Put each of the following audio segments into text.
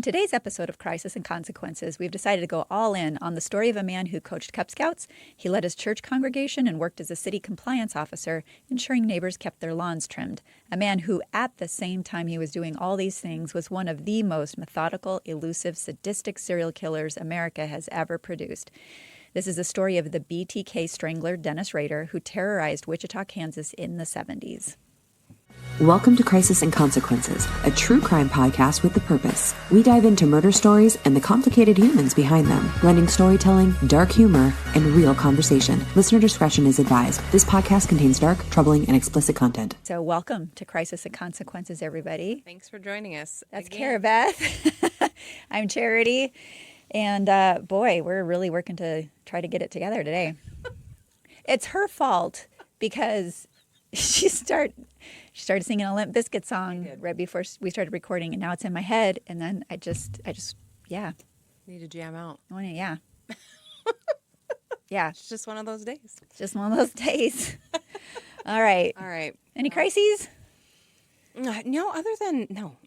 today's episode of Crisis and Consequences, we've decided to go all in on the story of a man who coached Cub Scouts, he led his church congregation, and worked as a city compliance officer, ensuring neighbors kept their lawns trimmed. A man who, at the same time he was doing all these things, was one of the most methodical, elusive, sadistic serial killers America has ever produced. This is the story of the BTK Strangler, Dennis Rader, who terrorized Wichita, Kansas in the 70s. Welcome to Crisis and Consequences, a true crime podcast with a purpose. We dive into murder stories and the complicated humans behind them, blending storytelling, dark humor, and real conversation. Listener discretion is advised. This podcast contains dark, troubling, and explicit content. So welcome to Crisis and Consequences, everybody. Thanks for joining us. That's Cara Beth. I'm Charity. And boy, we're really working to try to get it together today. It's her fault because she started singing a Limp Bizkit song right before we started recording, and now it's in my head, and then I just Need to jam out. Yeah. Yeah. It's just one of those days. Just one of those days. All right. Any crises? No,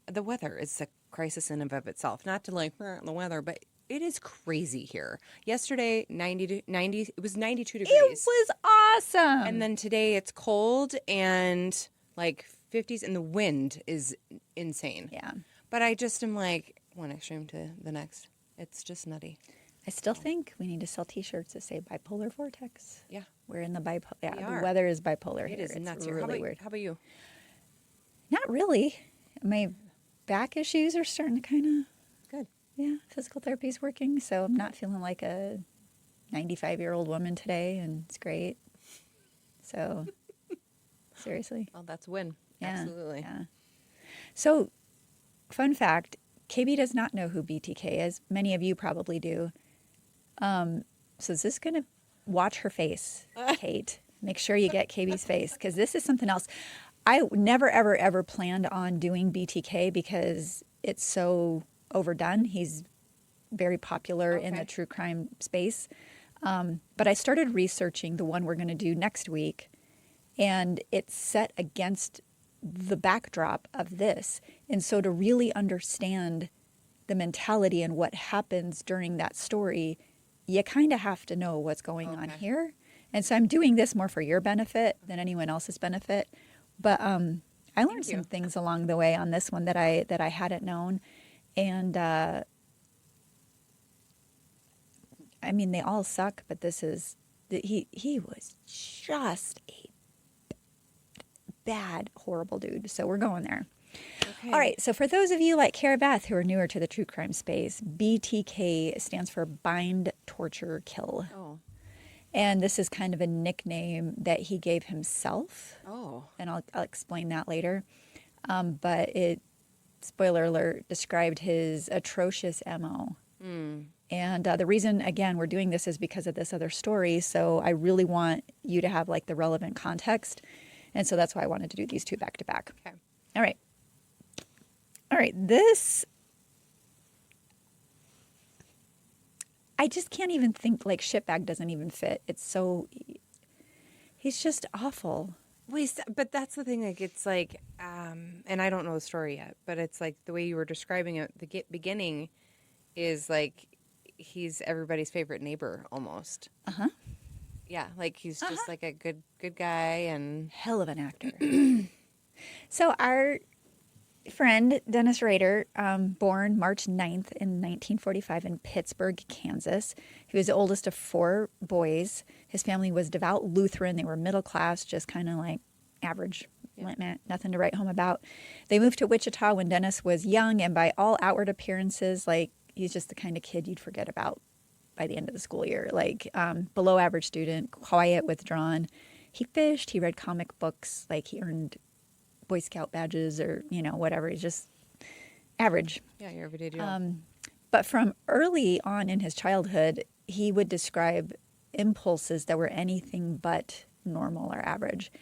the weather is a crisis in and of itself. Not to the weather, but it is crazy here. Yesterday, 90, it was 92 degrees. It was awesome. And then today it's cold and like 50s, and the wind is insane. Yeah. But I just am like one extreme to the next. It's just nutty. I still think we need to sell T-shirts that say bipolar vortex. Yeah. We're in the bipolar. Yeah, We the are. weather is bipolar It here. is It's nuts. really weird. How about you? Not really. My back issues are starting to kind of... Good. Yeah, physical therapy is working, so I'm not feeling like a 95-year-old woman today, and it's great. So, seriously. Well, that's a win. Yeah, Absolutely. Yeah. So, fun fact, KB does not know who BTK is. Many of you probably do. So is this going to... Watch her face, Kate. Make sure you get KB's face, because this is something else. I never, ever, ever planned on doing BTK because it's so overdone. He's very popular in the true crime space. But I started researching the one we're going to do next week, and it's set against the backdrop of this. And so to really understand the mentality and what happens during that story, you kind of have to know what's going on here. And so I'm doing this more for your benefit than anyone else's benefit. But I learned some things along the way on this one that I hadn't known. And I mean, they all suck, but this is, he was just a bad, horrible dude. So we're going there. Okay. All right. So for those of you like Cara Beth who are newer to the true crime space, BTK stands for bind, torture, kill. Oh. And this is kind of a nickname that he gave himself. Oh. And I'll explain that later. But it, spoiler alert, described his atrocious MO. And the reason, again, we're doing this is because of this other story. So I really want you to have like the relevant context. And so that's why I wanted to do these two back to back. Okay. All right. This, I just can't even think, like, shitbag doesn't even fit. It's so, he's just awful. But that's the thing, like, it's like, and I don't know the story yet, but it's like the way you were describing it, the beginning is like he's everybody's favorite neighbor almost. Uh-huh. Yeah, like he's just like a good guy and... Hell of an actor. So our friend, Dennis Rader, born March 9th in 1945 in Pittsburgh, Kansas. He was the oldest of 4 boys. His family was devout Lutheran. They were middle class, just kind of like average, nothing to write home about. They moved to Wichita when Dennis was young, and by all outward appearances, like, he's just the kind of kid you'd forget about by the end of the school year. Like, below average student, quiet, withdrawn. He fished, he read comic books, like he earned Boy Scout badges or, whatever. He's just average. Yeah, your everyday deal. But from early on in his childhood, he would describe impulses that were anything but normal or average.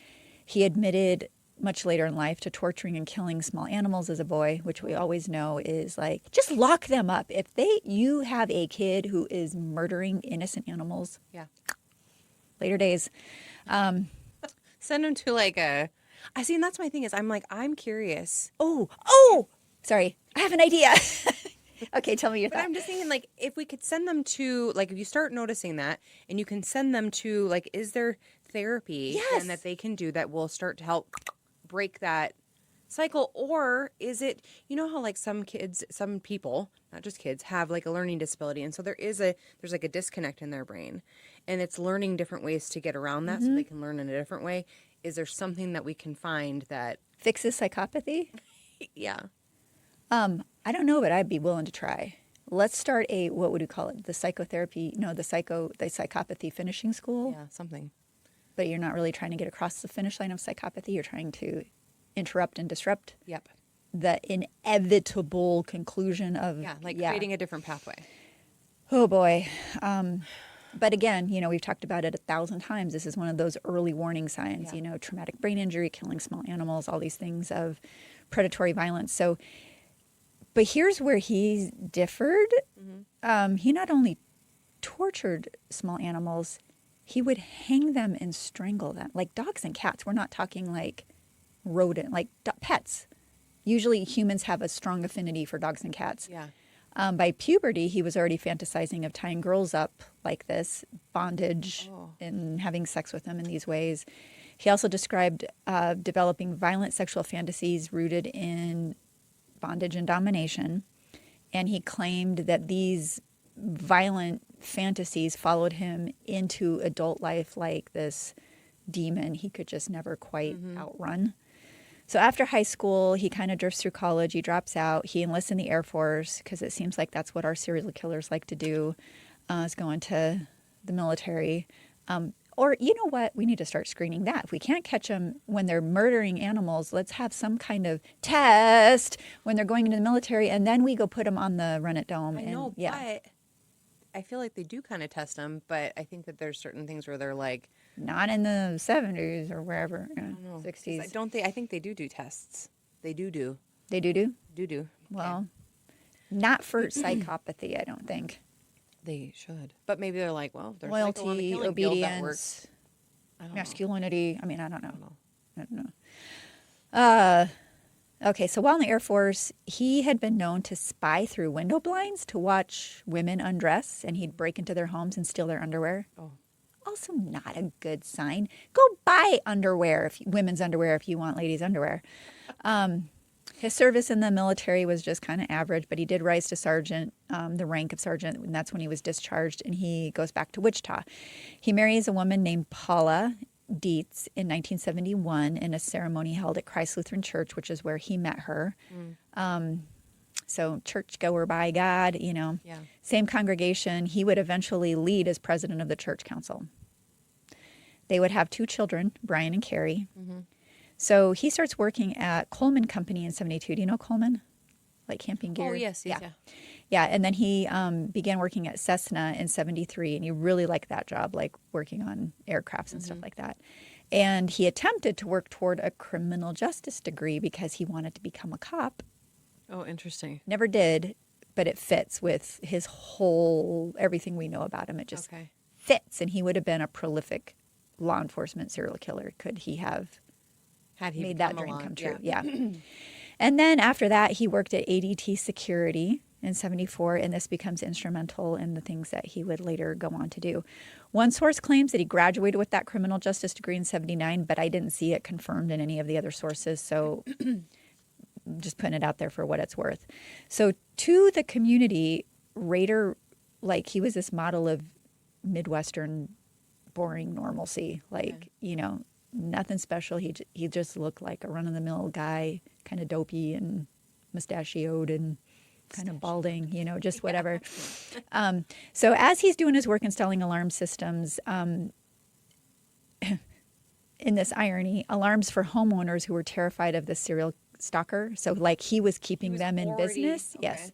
He admitted much later in life to torturing and killing small animals as a boy, which we always know is like, just lock them up. If you have a kid who is murdering innocent animals, later days. Send them to like a... I see, and that's my thing is I'm curious. Oh, sorry. I have an idea. Okay, tell me your But thought. I'm just thinking, like, if we could send them to, like, if you start noticing that and you can send them to, like, is there therapy Yes. then that they can do that will start to help break that cycle? Or is it, you know how, like, some kids, some people, not just kids, have, like, a learning disability. And so there's like a disconnect in their brain. And it's learning different ways to get around that so they can learn in a different way. Is there something that we can find that... Fixes psychopathy? Yeah. I don't know, but I'd be willing to try. Let's start what would you call it? The psychotherapy, no, the psychopathy finishing school. Yeah, something. But you're not really trying to get across the finish line of psychopathy. You're trying to interrupt and disrupt Yep. the inevitable conclusion of... Yeah, like creating a different pathway. Oh, boy. But again, we've talked about it 1,000 times. This is one of those early warning signs, traumatic brain injury, killing small animals, all these things of predatory violence. So, but here's where he differed. He not only tortured small animals, he would hang them and strangle them, like dogs and cats. We're not talking like rodent, like pets. Usually humans have a strong affinity for dogs and cats. Yeah. By puberty, he was already fantasizing of tying girls up like this, bondage, and having sex with them in these ways. He also described developing violent sexual fantasies rooted in bondage and domination. And he claimed that these violent fantasies followed him into adult life like this demon he could just never quite outrun. So after high school, he kind of drifts through college. He drops out. He enlists in the Air Force because it seems like that's what our serial killers like to do, is go into the military. Or you know what? We need to start screening that. If we can't catch them when they're murdering animals, let's have some kind of test when they're going into the military, and then we go put them on the Run It Dome. I know, but I feel like they do kind of test them, but I think that there's certain things where they're like... Not in the 70s or wherever, 60s. Don't they? I think they do tests. They do. They do? Do. Well, not for psychopathy, I don't think. They should. But maybe they're like, well, there's Loyalty, like obedience, I don't masculinity. I mean, I don't know. Okay, so while in the Air Force, he had been known to spy through window blinds to watch women undress, and he'd break into their homes and steal their underwear. Oh. Also not a good sign. Go buy underwear, women's underwear, if you want ladies' underwear. His service in the military was just kind of average, but he did rise to sergeant, the rank of sergeant, and that's when he was discharged, and he goes back to Wichita. He marries a woman named Paula Dietz in 1971 in a ceremony held at Christ Lutheran Church, which is where he met her. So churchgoer by God, Same congregation. He would eventually lead as president of the church council. They would have 2 children, Brian and Carrie. So he starts working at Coleman Company in 72. Do you know Coleman? Like camping gear? Oh, yes. Yeah, and then he began working at Cessna in 73, and he really liked that job, like working on aircrafts and stuff like that. And he attempted to work toward a criminal justice degree because he wanted to become a cop. Oh, interesting. Never did, but it fits with his whole, everything we know about him. It just fits, and he would have been a prolific law enforcement serial killer could he have Had he made that dream come true. Yeah. And then after that, he worked at ADT Security in 74, and this becomes instrumental in the things that he would later go on to do. One source claims that he graduated with that criminal justice degree in 79, but I didn't see it confirmed in any of the other sources, so just putting it out there for what it's worth. So to the community, Rader, like, he was this model of Midwestern boring normalcy, like, nothing special. He just looked like a run-of-the-mill guy, kind of dopey and mustachioed and kind of balding, just whatever. So as he's doing his work installing alarm systems, in this irony, alarms for homeowners who were terrified of the serial stalker. So like he was keeping them in business. Okay. Yes.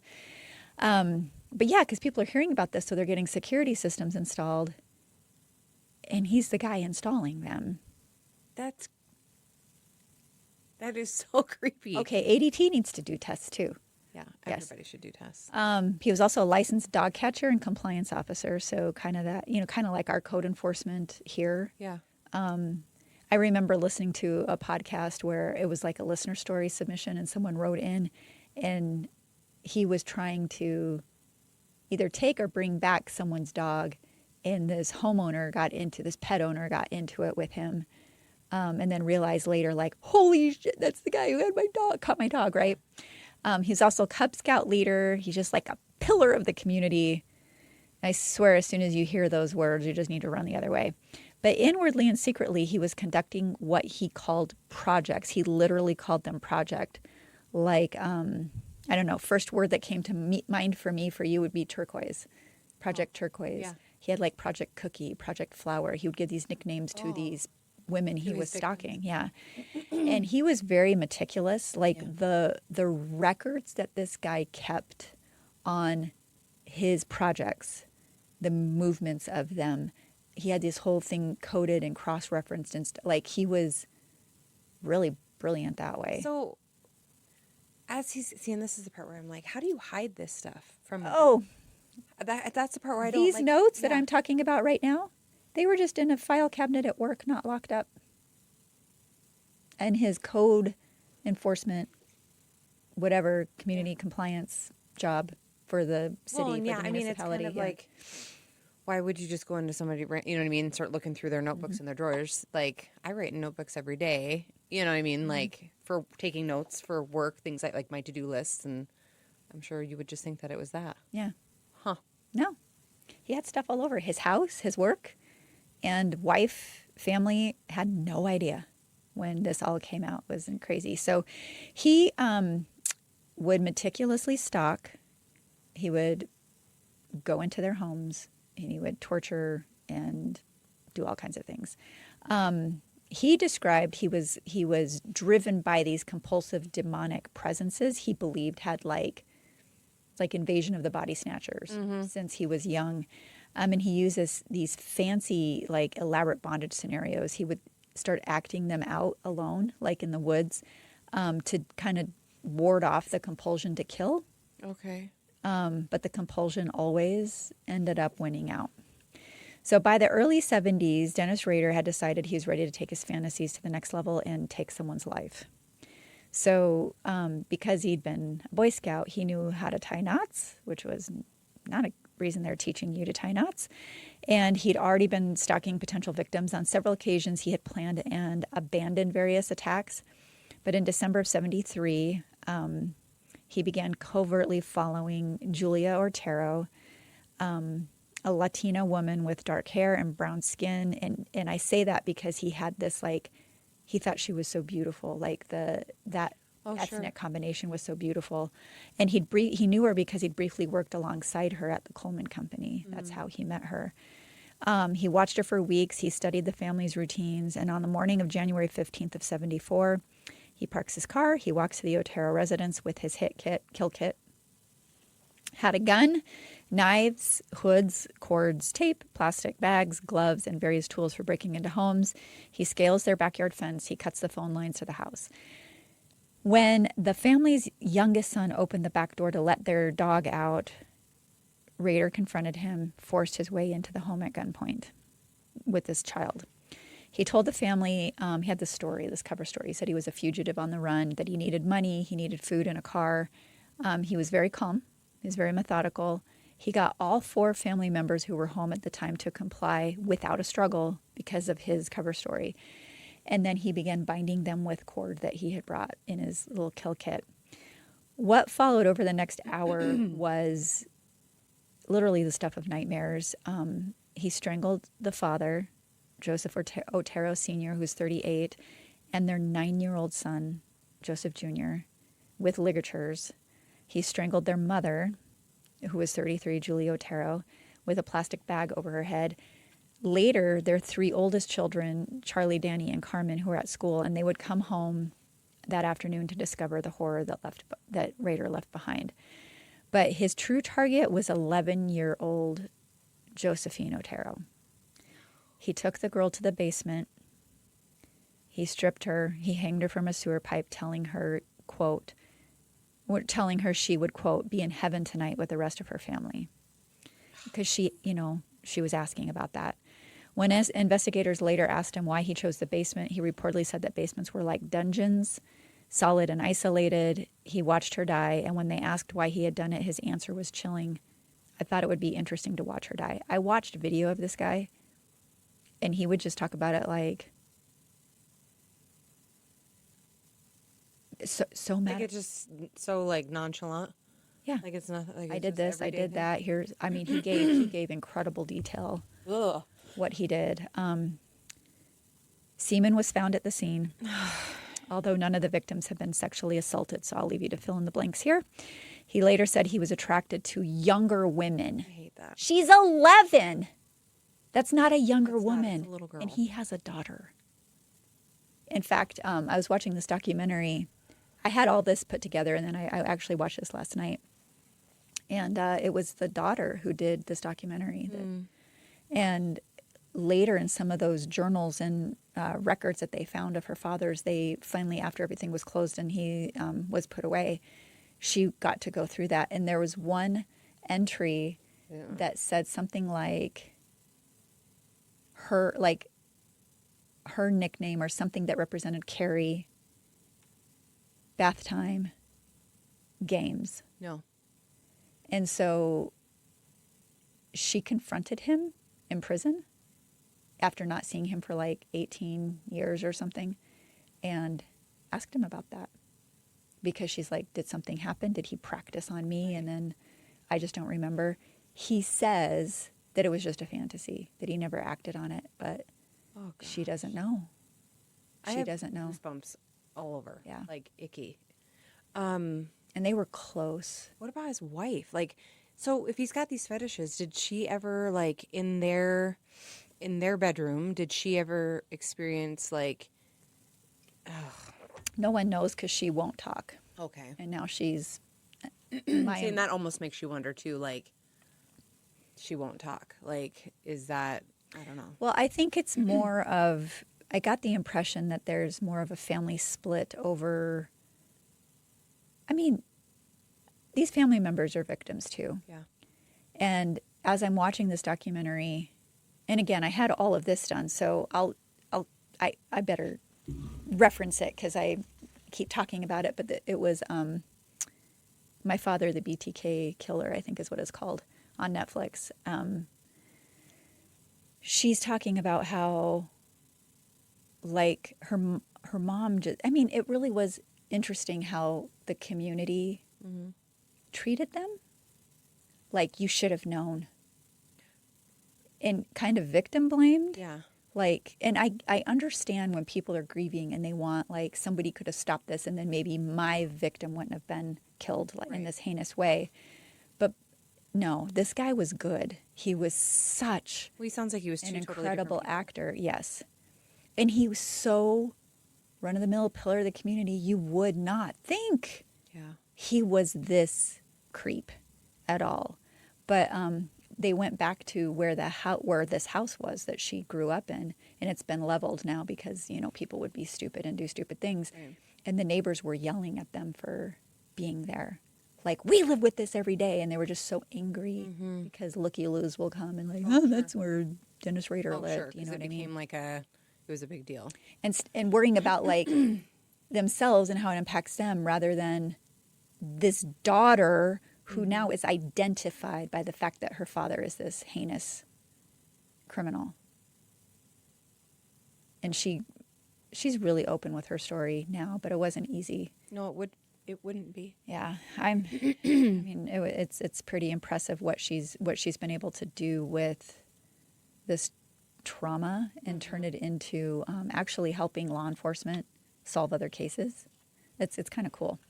But yeah, because people are hearing about this, so they're getting security systems installed. And he's the guy installing them. That is so creepy. Okay, ADT needs to do tests too. Yeah, everybody should do tests. He was also a licensed dog catcher and compliance officer, so kind of that, kind of like our code enforcement here. Yeah. I remember listening to a podcast where it was like a listener story submission, and someone wrote in, and he was trying to either take or bring back someone's dog, and this pet owner got into it with him, and then realized later, like, holy shit, that's the guy who had caught my dog, right? He's also a Cub Scout leader. He's just like a pillar of the community. I swear, as soon as you hear those words, you just need to run the other way. But inwardly and secretly, he was conducting what he called projects. He literally called them project. Like, I don't know, first word that came to mind for you would be turquoise. Project Turquoise. Yeah. He had like Project Cookie, Project Flower. He would give these nicknames to these women he was stalking. Yeah. And he was very meticulous. Like the records that this guy kept on his projects, the movements of them, he had this whole thing coded and cross-referenced, and like he was really brilliant that way. So as he's seeing, this is the part where I'm like, how do you hide this stuff from him? Oh, that's the part where I don't these like, notes that I'm talking about right now, they were just in a file cabinet at work, not locked up. And his code enforcement, whatever community compliance job for the city, for the municipality. It's kind of like, why would you just go into somebody, you know what I mean, start looking through their notebooks and their drawers? Like, I write in notebooks every day, you know what I mean, like for taking notes for work, things like my to-do lists, and I'm sure you would just think that it was that. Yeah. Huh. No. He had stuff all over his house, his work, and wife, family had no idea when this all came out. It was crazy. So he would meticulously stalk. He would go into their homes and he would torture and do all kinds of things. He described he was driven by these compulsive demonic presences he believed had like Invasion of the Body Snatchers since he was young. And he uses these fancy, like elaborate bondage scenarios. He would start acting them out alone, like in the woods, to kind of ward off the compulsion to kill. Okay. But the compulsion always ended up winning out. So by the early 70s, Dennis Rader had decided he was ready to take his fantasies to the next level and take someone's life. So because he'd been a Boy Scout, he knew how to tie knots, which was not a reason they're teaching you to tie knots. And he'd already been stalking potential victims. On several occasions, he had planned and abandoned various attacks. But in December of 73, he began covertly following Julia Otero, a Latina woman with dark hair and brown skin. And I say that because he had this, like, he thought she was so beautiful. Like that ethnic combination was so beautiful. And he knew her because he'd briefly worked alongside her at the Coleman Company. That's how he met her. He watched her for weeks. He studied the family's routines. And on the morning of January 15th of 74, he parks his car. He walks to the Otero residence with his kill kit. Had a gun, knives, hoods, cords, tape, plastic bags, gloves, and various tools for breaking into homes. He scales their backyard fence. He cuts the phone lines to the house. When the family's youngest son opened the back door to let their dog out, Rader confronted him, forced his way into the home at gunpoint with this child. He told the family, he had this cover story. He said he was a fugitive on the run, that he needed money, he needed food and a car. He was very calm. He was very methodical. He got all 4 family members who were home at the time to comply without a struggle because of his cover story. And then he began binding them with cord that he had brought in his little kill kit. What followed over the next hour was literally the stuff of nightmares. He strangled the father, Joseph Otero Sr., who's 38, and their 9-year-old son, Joseph Jr., with ligatures. He strangled their mother, who was 33, Julie Otero, with a plastic bag over her head. Later, their 3 oldest children, Charlie, Danny, and Carmen, who were at school, and they would come home that afternoon to discover the horror that Rader left behind. But his true target was 11-year-old Josephine Otero. He took the girl to the basement. He stripped her. He hanged her from a sewer pipe, telling her she would, quote, be in heaven tonight with the rest of her family. Because she was asking about that. When investigators later asked him why he chose the basement, he reportedly said that basements were like dungeons. solid and isolated. He watched her die, and when they asked why he had done it, his answer was chilling. I thought it would be interesting to watch her die. I watched a video of this guy, and he would just talk about it like so mad. Like it's just so like nonchalant. Yeah, Like it's not. Like I it's did just this, I everyday did thing. that. He gave incredible detail Ugh. what he did. Semen was found at the scene, although none of the victims have been sexually assaulted, so I'll leave you to fill in the blanks here. He later said he was attracted to younger women. I hate that. She's 11. That's not a younger It's not, woman. it's a little girl. And he has a daughter. In fact, I was watching this documentary. I had all this put together, and then I actually watched this last night. And it was the daughter who did this documentary. And later in some of those journals and records that they found of her father's, they finally, after everything was closed and he was put away, she got to go through that. And there was one entry that said something like her nickname or something that represented Carrie, bath time, games. No. And so she confronted him in prison after not seeing him for like 18 years or something, and asked him about that. Because she's like, did something happen? Did he practice on me? And then I just don't remember. He says that it was just a fantasy, that he never acted on it, but she doesn't know. She doesn't know. Goosebumps all over. Yeah. Like icky. And they were close. What about his wife? Like, so if he's got these fetishes, did she ever like in their bedroom? Did she ever experience like? No one knows because she won't talk. Okay. And now she's See, and that almost makes you wonder too. Like, she won't talk. Like, is that? I don't know. Well, I think it's more of, I got the impression that there's more of a family split over, I mean, these family members are victims too. Yeah. And as I'm watching this documentary, and again, I had all of this done, so I better reference it because I keep talking about it, but it was My Father, the BTK Killer, I think is what it's called, on Netflix. She's talking about how, like, her mom just, I mean, it really was interesting how the community treated them. Like, you should have known. And kind of victim blamed. Yeah. Like, and I understand when people are grieving and they want, like, somebody could have stopped this and then maybe my victim wouldn't have been killed like, in this heinous way. But no, this guy was good. He was such Well, he sounds like he was an two totally incredible different people. actor. Yes. And he was so run-of-the-mill pillar of the community, you would not think Yeah. he was this creep at all. But they went back to where this house was that she grew up in, and it's been leveled now because, you know, people would be stupid and do stupid things. Right. And the neighbors were yelling at them for being there. Like, we live with this every day. And they were just so angry because looky-loos will come and like, that's where Dennis Rader lived. Sure. You know what I it mean? became like it was a big deal. And worrying about like themselves and how it impacts them rather than this daughter who now is identified by the fact that her father is this heinous criminal. And she's really open with her story now, but it wasn't easy. No, it wouldn't be. Yeah, I mean, it's pretty impressive what she's been able to do with this trauma and turn it into actually helping law enforcement solve other cases. It's kind of cool.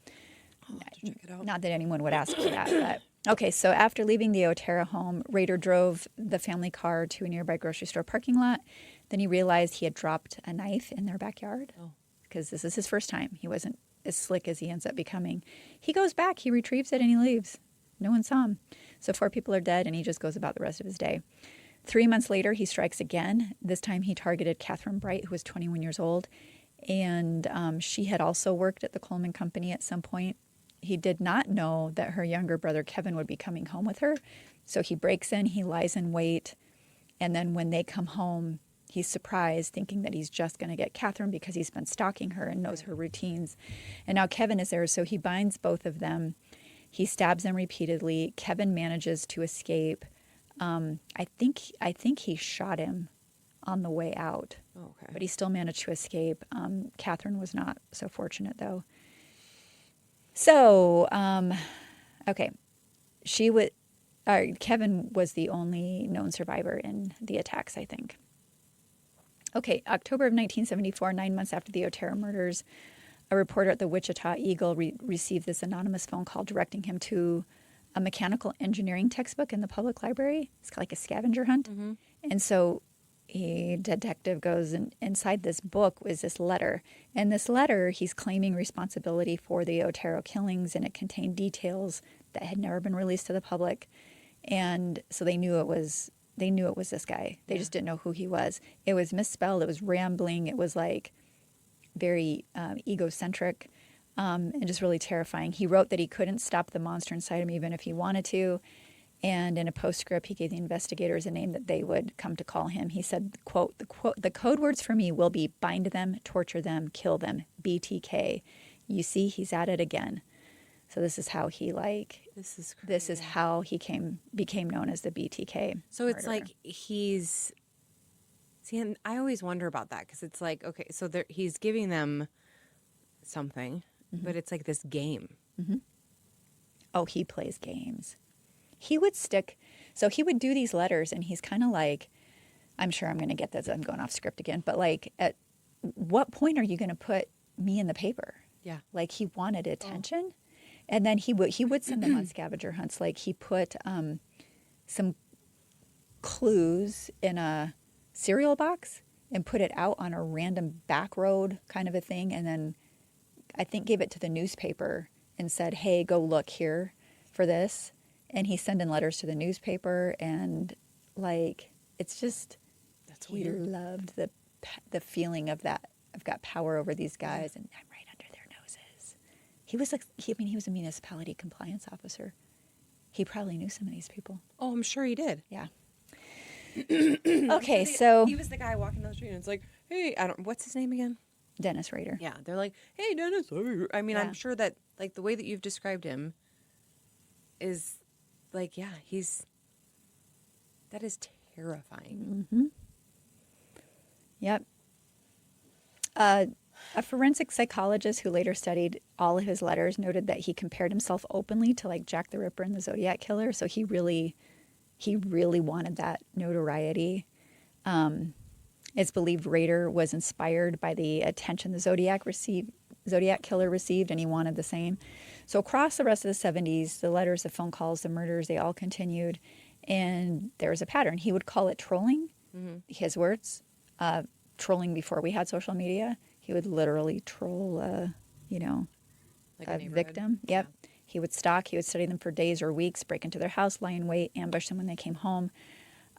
I'll have to check it out. Not that anyone would ask for that, but okay. So after leaving the Otero home, Rader drove the family car to a nearby grocery store parking lot. Then he realized he had dropped a knife in their backyard because this is his first time. He wasn't as slick as he ends up becoming. He goes back, he retrieves it, and he leaves. No one saw him. So 4 people are dead, and he just goes about the rest of his day. 3 months later, he strikes again. This time he targeted Catherine Bright, who was 21 years old. And she had also worked at the Coleman Company at some point. He did not know that her younger brother, Kevin, would be coming home with her. So he breaks in, he lies in wait. And then when they come home, He's surprised, thinking that he's just going to get Catherine because he's been stalking her and knows her routines. And now Kevin is there, so he binds both of them. He stabs them repeatedly. Kevin manages to escape. I think he shot him on the way out, but he still managed to escape. Catherine was not so fortunate, though. So, okay, Kevin was the only known survivor in the attacks, I think. Okay, October of 1974, 9 months after the Otero murders, a reporter at the Wichita Eagle received this anonymous phone call directing him to a mechanical engineering textbook in the public library. It's like a scavenger hunt. Mm-hmm. And so a detective goes, and inside this book was this letter. And this letter, he's claiming responsibility for the Otero killings, and it contained details that had never been released to the public. And so they knew it was this guy. They just didn't know who he was. It was misspelled. It was rambling. It was like very egocentric and just really terrifying. He wrote that he couldn't stop the monster inside him even if he wanted to. And in a postscript, he gave the investigators a name that they would come to call him. He said, quote, the code words for me will be bind them, torture them, kill them, BTK. You see, he's at it again. So this is how he this is how he became known as the BTK. So it's murderer. Like see, and I always wonder about that because it's like, okay, so he's giving them something, but it's like this game. Mm-hmm. Oh, he plays games. He would do these letters, and he's kind of like, I'm sure I'm going to get this, I'm going off script again, but like, at what point are you going to put me in the paper? Yeah. Like, he wanted attention. Oh. And then he would send them on scavenger hunts. Like, he put some clues in a cereal box and put it out on a random back road kind of a thing, and then I think gave it to the newspaper and said, hey, go look here for this. And he's sending letters to the newspaper, and like, it's just, that's weird. He loved the feeling of that. I've got power over these guys, and I'm right under their noses. He was like, he was a municipality compliance officer. He probably knew some of these people. Oh, I'm sure he did. Yeah. Okay, so he was the guy walking down the street, and it's like, hey, what's his name again? Dennis Rader. Yeah, they're like, hey, Dennis. I mean, I'm sure that like the way that you've described him is like, yeah, that is terrifying. Mm-hmm. Yep. A forensic psychologist who later studied all of his letters noted that he compared himself openly to like Jack the Ripper and the Zodiac Killer. So he really wanted that notoriety. It's believed Rader was inspired by the attention the Zodiac Killer received, and he wanted the same. So across the rest of the 70s, the letters, the phone calls, the murders, they all continued. And there was a pattern. He would call it trolling, his words, trolling before we had social media. He would literally troll, like a victim. Yep. Yeah. He would stalk. He would study them for days or weeks, break into their house, lie in wait, ambush them when they came home.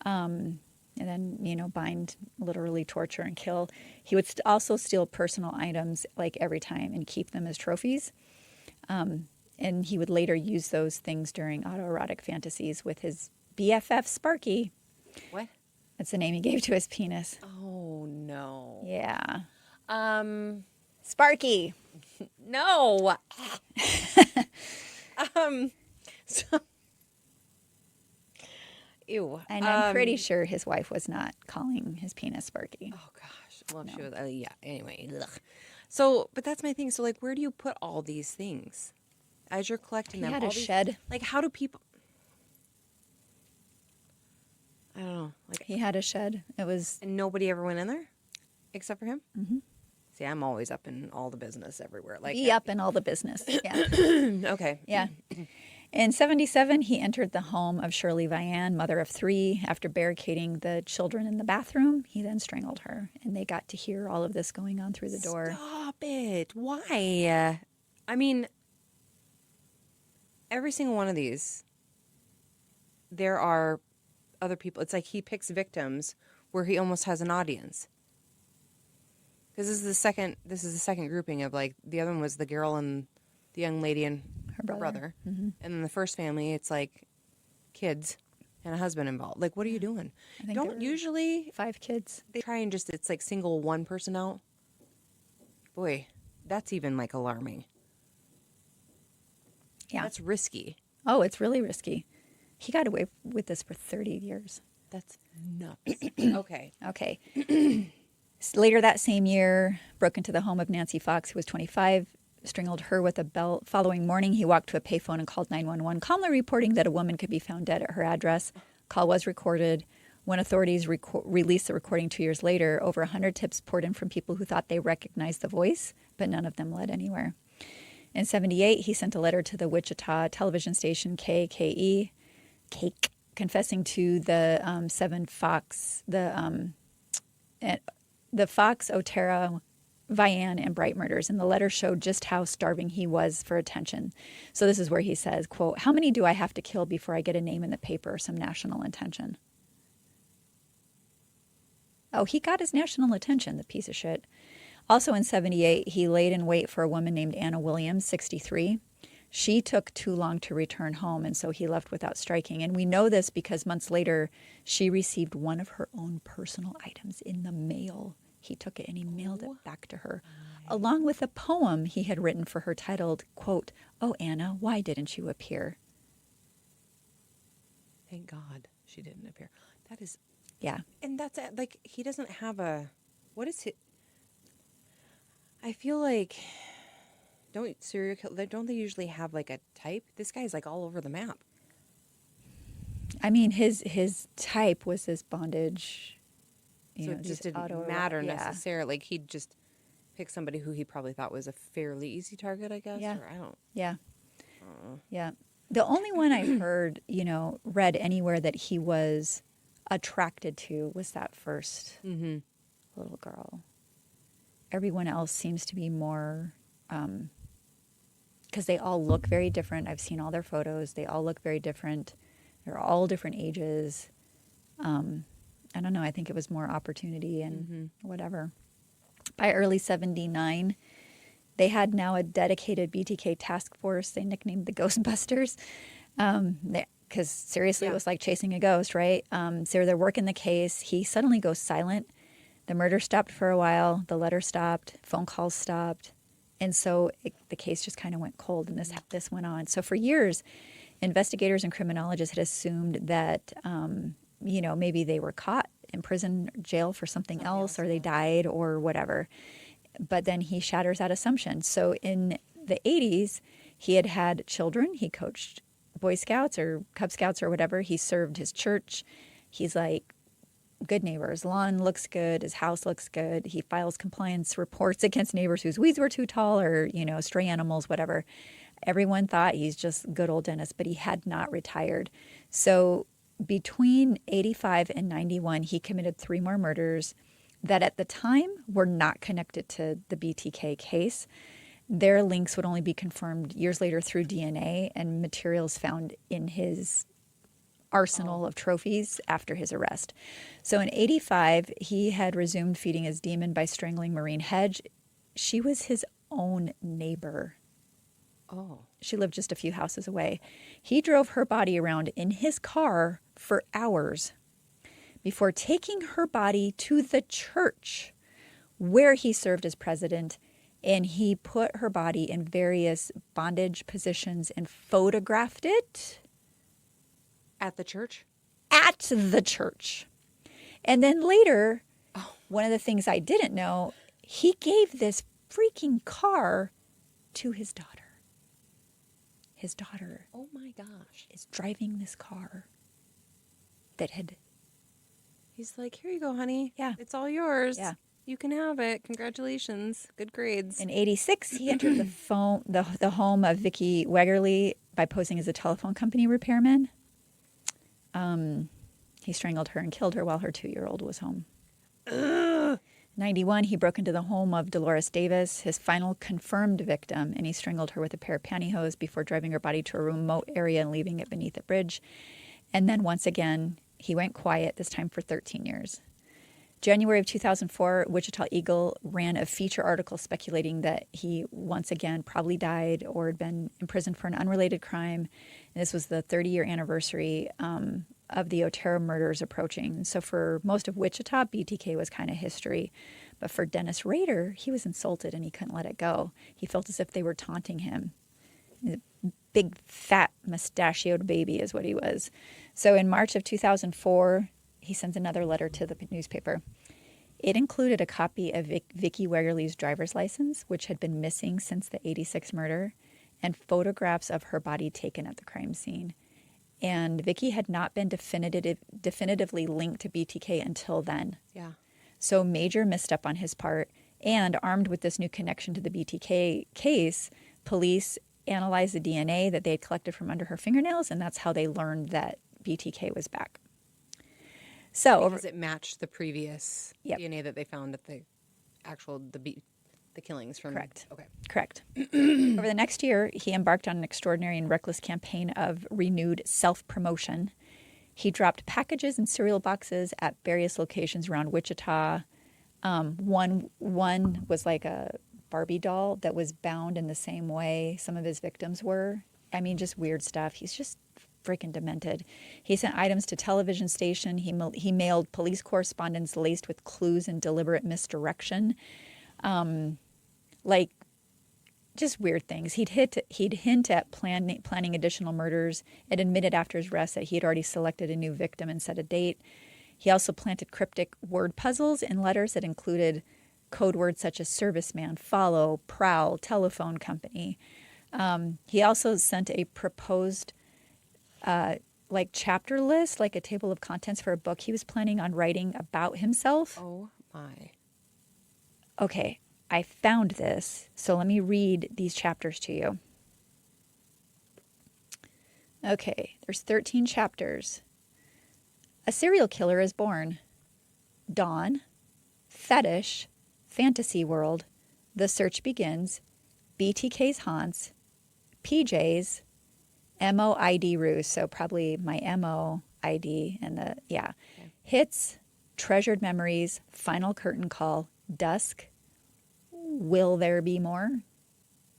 And then, bind, literally torture and kill. He would also steal personal items like every time and keep them as trophies. And he would later use those things during autoerotic fantasies with his BFF, Sparky. What? That's the name he gave to his penis. Oh, no. Yeah. Sparky. No. So, ew. And I'm pretty sure his wife was not calling his penis Sparky. Oh, gosh. Well, no. She was, yeah. Anyway. Ugh. So, but that's my thing. So, like, where do you put all these things as you're collecting them? He had a shed. Like, how do people? I don't know. Like, he had a shed. It was, and nobody ever went in there, except for him. Mm-hmm. See, I'm always up in all the business everywhere. Like, up in all the business. Yeah. Okay. Yeah. In 1977, he entered the home of Shirley Vian, mother of 3. After barricading the children in the bathroom, he then strangled her, and they got to hear all of this going on through the door. Stop it. Why? I mean, every single one of these, there are other people. It's like he picks victims where he almost has an audience. Because this is the second grouping of, like, the other one was the girl and the young lady and her brother. Mm-hmm. And then the first family, it's like kids. and a husband involved. Like, what are you doing? I think Don't usually 5 kids. they try and just, it's like single one person out? Boy, that's even like alarming. Yeah. That's risky. Oh, it's really risky. He got away with this for 30 years. That's nuts. Okay. Okay. Later that same year, broke into the home of Nancy Fox, who was 25, strangled her with a belt. Following morning, he walked to a payphone and called 911, calmly reporting that a woman could be found dead at her address. Call was recorded. When authorities released the recording 2 years later, over 100 tips poured in from people who thought they recognized the voice, but none of them led anywhere. In 78, he sent a letter to the Wichita television station KKE, Cake, confessing to the the Fox, Otero, Vian, and Bright murders. And the letter showed just how starving he was for attention. So this is where he says, quote, "How many do I have to kill before I get a name in the paper or some national attention?" Oh, he got his national attention, the piece of shit. Also in 78, he laid in wait for a woman named Anna Williams, 63. She took too long to return home, and so he left without striking. And we know this because months later, she received one of her own personal items in the mail. He took it and he mailed it back to her, along with a poem he had written for her titled, quote, "Oh, Anna, why didn't you appear?" Thank God she didn't appear. That is... Yeah. And that's like, he doesn't have a... What is it? I feel like... Don't they usually have like a type? This guy's like all over the map. I mean, his type was this bondage. So it just didn't matter necessarily. Like, he'd just pick somebody who he probably thought was a fairly easy target, I guess. Yeah. Or I don't... Yeah. Yeah. The only one I heard, read anywhere that he was attracted to was that first little girl. Everyone else seems to be more... because they all look very different. I've seen all their photos. They all look very different. They're all different ages. I don't know. I think it was more opportunity and whatever. By early 79, they had now a dedicated BTK task force. They nicknamed the Ghostbusters. Because seriously, it was like chasing a ghost, right? So they're working the case. He suddenly goes silent. The murder stopped for a while. The letter stopped. Phone calls stopped. And so the case just kind of went cold, and this went on. So for years, investigators and criminologists had assumed that, maybe they were caught in prison, jail for something else, or they died, or whatever. But then he shatters that assumption. So in the 80s, he had had children. He coached Boy Scouts or Cub Scouts or whatever. He served his church. He's like, good neighbor. His lawn looks good. His house looks good. He files compliance reports against neighbors whose weeds were too tall or, stray animals, whatever. Everyone thought he's just good old Dennis, but he had not retired. So between 85 and 91, he committed 3 more murders that at the time were not connected to the BTK case. Their links would only be confirmed years later through DNA and materials found in his arsenal of trophies after his arrest. So in 85, he had resumed feeding his demon by strangling Maureen Hedge. She was his own neighbor. Oh. She lived just a few houses away. He drove her body around in his car for hours before taking her body to the church where he served as president, and he put her body in various bondage positions and photographed it. At the church? At the church. And then later, one of the things I didn't know, he gave this freaking car to his daughter. His daughter. Oh my gosh. Is driving this car that had... He's like, here you go, honey. Yeah. It's all yours. Yeah. You can have it. Congratulations. Good grades. In 86, he entered the home of Vicki Wegerly by posing as a telephone company repairman. He strangled her and killed her while her 2-year-old was home. 91, he broke into the home of Dolores Davis, his final confirmed victim, and he strangled her with a pair of pantyhose before driving her body to a remote area and leaving it beneath a bridge. And then once again, he went quiet, this time for 13 years. January of 2004, Wichita Eagle ran a feature article speculating that he once again probably died or had been imprisoned for an unrelated crime. And this was the 30-year anniversary of the Otero murders approaching. So for most of Wichita, BTK was kind of history. But for Dennis Rader, he was insulted and he couldn't let it go. He felt as if they were taunting him. Big, fat, mustachioed baby is what he was. So in March of 2004, he sends another letter to the newspaper. It included a copy of Vicki Wegerle's driver's license, which had been missing since the 86 murder, and photographs of her body taken at the crime scene. And Vicki had not been definitively linked to BTK until then. Yeah. So major misstep on his part. And armed with this new connection to the BTK case, police analyzed the DNA that they had collected from under her fingernails, and that's how they learned that BTK was back. So because it matched the previous DNA that they found at the killings from. Correct. Okay. Correct. Over the next year, he embarked on an extraordinary and reckless campaign of renewed self-promotion. He dropped packages and cereal boxes at various locations around Wichita. One was like a Barbie doll that was bound in the same way some of his victims were. I mean, just weird stuff. He's just freaking demented. He sent items to television station. He mailed police correspondence laced with clues and deliberate misdirection. Like just weird things. He'd hint at planning additional murders and admitted after his arrest that he had already selected a new victim and set a date. He also planted cryptic word puzzles in letters that included code words such as serviceman, follow, prowl, telephone company. He also sent a proposed like chapter list, like a table of contents for a book he was planning on writing about himself. Oh my. Okay, I found this, so let me read these chapters to you. Okay, there's 13 chapters. A serial killer is born. Dawn, fetish, fantasy world, the search begins, BTK's haunts, PJ's, MOID ruse, so probably my MOID and okay. Hits, treasured memories, final curtain call, dusk, will there be more?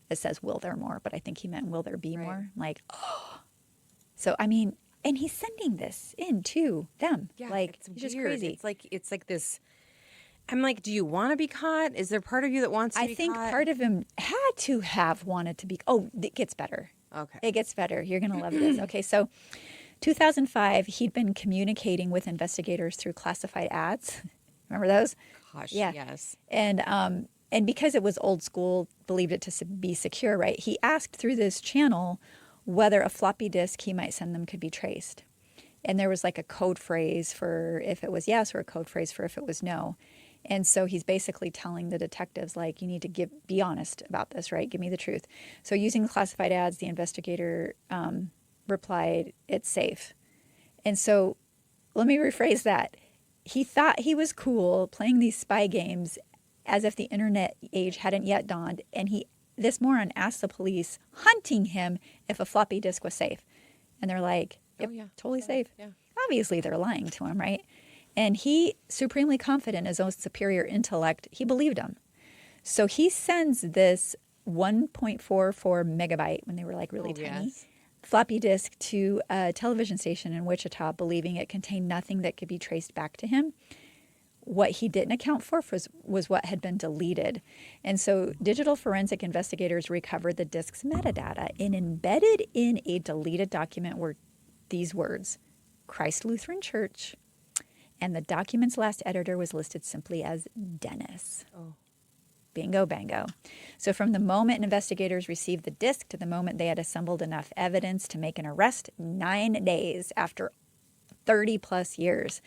It says will there more, but I think he meant will there be more? Like, oh. So, I mean, and he's sending this in to them. Yeah, like, it's just weird. crazy. It's like this. I'm like, do you want to be caught? Is there part of you that wants to be caught? I think part of him had to have wanted to be. Oh, it gets better. Okay. It gets better. You're going to love this. Okay, so 2005, he'd been communicating with investigators through classified ads. Remember those? Gosh, Yeah. yes. And because it was old school, believed it to be secure, right? He asked through this channel whether a floppy disk he might send them could be traced. And there was like a code phrase for if it was yes or a code phrase for if it was no. And so he's basically telling the detectives, like, you need to be honest about this, right? Give me the truth. So using the classified ads, the investigator replied, it's safe. And so let me rephrase that. He thought he was cool playing these spy games as if the internet age hadn't yet dawned. And this moron asked the police hunting him if a floppy disk was safe. And they're like, yep, totally safe. Yeah. Obviously, they're lying to him, right? And he, supremely confident in his own superior intellect, he believed him. So he sends this 1.44 megabyte, when they were like really tiny, floppy disk to a television station in Wichita, believing it contained nothing that could be traced back to him. What he didn't account for was what had been deleted. And so digital forensic investigators recovered the disk's metadata, and embedded in a deleted document were these words, Christ Lutheran Church, and the document's last editor was listed simply as Dennis. Oh. Bingo, bango. So from the moment investigators received the disk to the moment they had assembled enough evidence to make an arrest, 9 days after 30 plus years.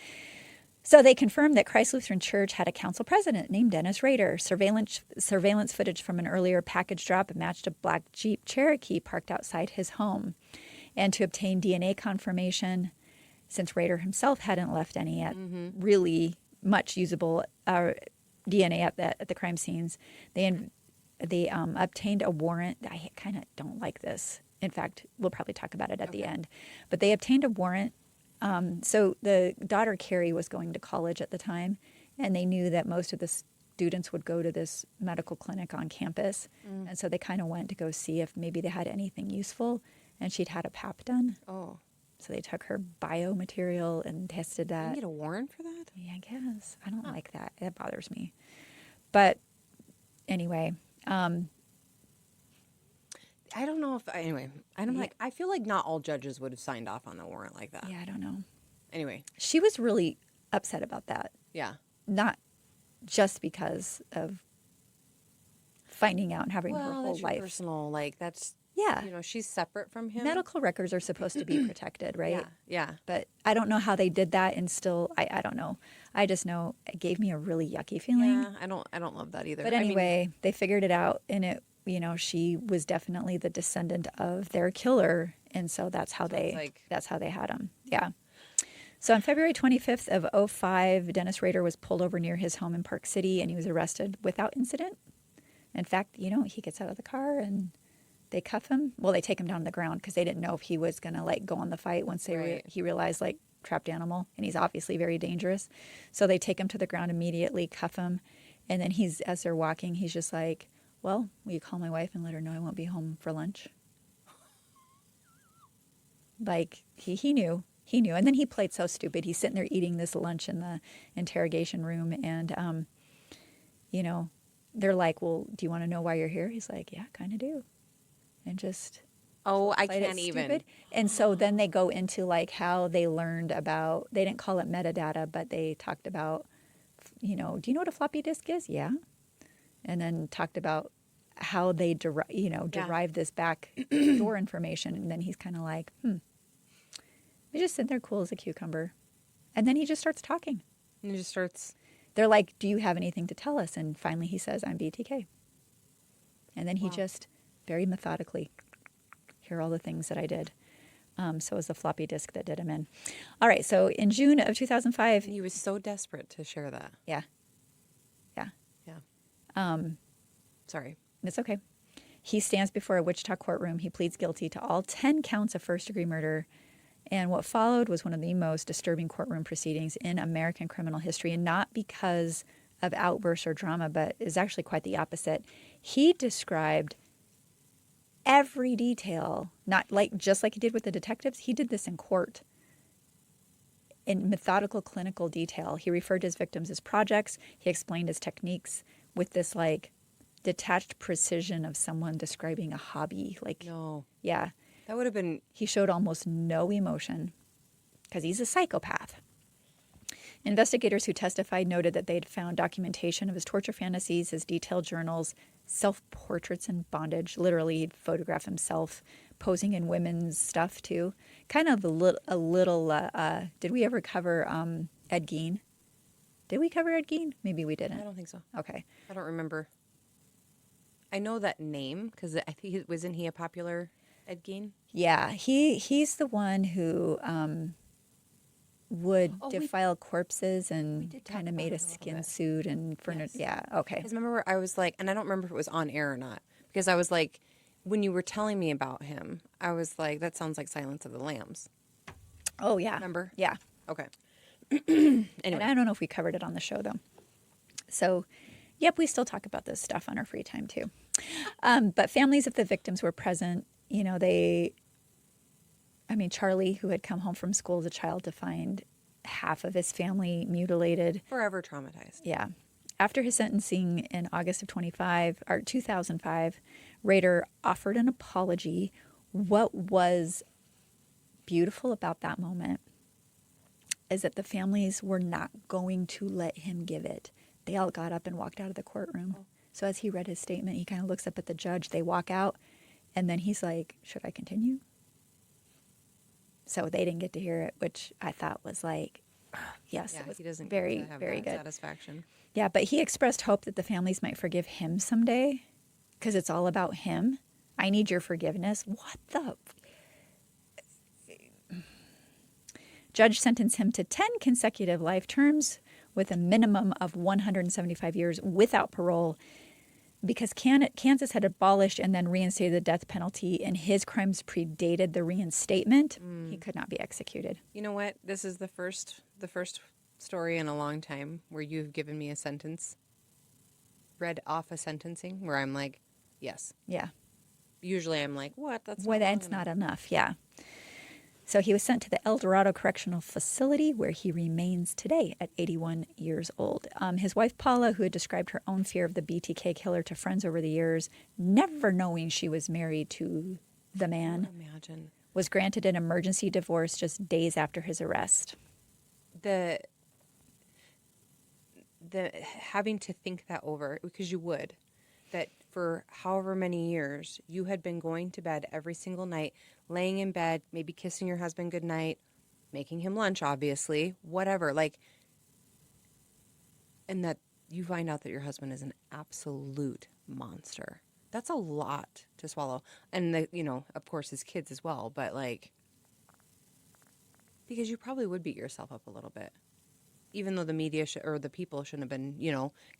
So they confirmed that Christ Lutheran Church had a council president named Dennis Rader. Surveillance footage from an earlier package drop matched a black Jeep Cherokee parked outside his home. And to obtain DNA confirmation, since Rader himself hadn't left any really much usable DNA at the crime scenes, they obtained a warrant. I kind of don't like this. In fact, we'll probably talk about it at the end. But they obtained a warrant. So the daughter, Carrie, was going to college at the time, and they knew that most of the students would go to this medical clinic on campus. And so they kind of went to go see if maybe they had anything useful, and she'd had a pap done. Oh. So they took her biomaterial and tested Did you that. get a warrant for that? Yeah, I guess. I don't like that. It bothers me. But anyway, I don't know if anyway. I feel like not all judges would have signed off on a warrant like that. yeah, I don't know. Anyway, She was really upset about that. yeah. Not just because of finding out and having her whole that's your life. personal. Like that's Yeah. she's separate from him. Medical records are supposed to be protected, right? Yeah. But I don't know how they did that and still, I don't know. I just know it gave me a really yucky feeling. Yeah. I don't love that either. But anyway, they figured it out, and it, she was definitely the descendant of their killer, and so that's how they had him. Yeah. So on February 25th of 2005, Dennis Rader was pulled over near his home in Park City, and he was arrested without incident. In fact, he gets out of the car and they cuff him. Well, they take him down to the ground because they didn't know if he was going to like go on the fight once he realized like trapped animal, and he's obviously very dangerous. So they take him to the ground immediately, cuff him. And then as they're walking, he's just like, well, will you call my wife and let her know I won't be home for lunch? Like he knew. He knew. And then he played so stupid. He's sitting there eating this lunch in the interrogation room. And, they're like, well, do you want to know why you're here? He's like, yeah, kind of do. And just. Oh, I played it can't even. stupid. And so then they go into like how they learned about, they didn't call it metadata, but they talked about, do you know what a floppy disk is? Yeah. And then talked about how they derive this back door information. And then he's kind of like, He just sit there cool as a cucumber. And then he just starts talking. And he just starts. They're like, do you have anything to tell us? And finally he says, I'm BTK. And then he just very methodically, here are all the things that I did. So it was the floppy disk that did him in. All right. So in June of 2005. He was so desperate to share that. Yeah. Sorry. It's okay. He stands before a Wichita courtroom. He pleads guilty to all 10 counts of first-degree murder. And what followed was one of the most disturbing courtroom proceedings in American criminal history, and not because of outbursts or drama, but is actually quite the opposite. He described every detail, just like he did with the detectives. He did this in court in methodical clinical detail. He referred to his victims as projects. He explained his techniques with this like detached precision of someone describing a hobby. Like, no. Yeah. That would have been. He showed almost no emotion because he's a psychopath. Investigators who testified noted that they had found documentation of his torture fantasies, his detailed journals, self-portraits in bondage. Literally, he'd photograph himself posing in women's stuff, too. Kind of a little did we ever cover Ed Gein? Did we cover Ed Gein? Maybe we didn't. I don't think so. Okay. I don't remember. I know that name because I think wasn't he a popular Ed Gein? Yeah, he's the one who would defile corpses and kind of made a skin suit and furniture. Yes. Yeah, okay. Because remember, I was like, and I don't remember if it was on air or not, because I was like, when you were telling me about him, I was like, that sounds like Silence of the Lambs. Oh, yeah. Remember? Yeah. Okay. Anyway. And I don't know if we covered it on the show, though. So, yep, we still talk about this stuff on our free time, too. But families of the victims were present. Charlie, who had come home from school as a child to find half of his family mutilated. Forever traumatized. Yeah. After his sentencing in August of 2005, Rader offered an apology. What was beautiful about that moment is that the families were not going to let him give it. They all got up and walked out of the courtroom. Oh. So as he read his statement, he kind of looks up at the judge. They walk out, and then he's like, should I continue? So they didn't get to hear it, which I thought was like, yes, it was he doesn't very, get to have very that good. Satisfaction. Yeah, but he expressed hope that the families might forgive him someday because it's all about him. I need your forgiveness. What the? Judge sentenced him to 10 consecutive life terms with a minimum of 175 years without parole because Kansas had abolished and then reinstated the death penalty, and his crimes predated the reinstatement. He could not be executed. You know what? This is the first story in a long time where you've given me a sentence, read off a sentencing where I'm like, yes. Yeah. Usually I'm like, what? That's that's not enough. Yeah. So he was sent to the El Dorado Correctional Facility, where he remains today at 81 years old. His wife, Paula, who had described her own fear of the BTK killer to friends over the years, never knowing she was married to the man, Imagine. was granted an emergency divorce just days after his arrest. The having to think that over, because you would, that for however many years you had been going to bed every single night, laying in bed, maybe kissing your husband goodnight, making him lunch, obviously, whatever, like, and that you find out that your husband is an absolute monster. That's a lot to swallow. And of course his kids as well, but like, because you probably would beat yourself up a little bit. Even though the media or the people shouldn't have been,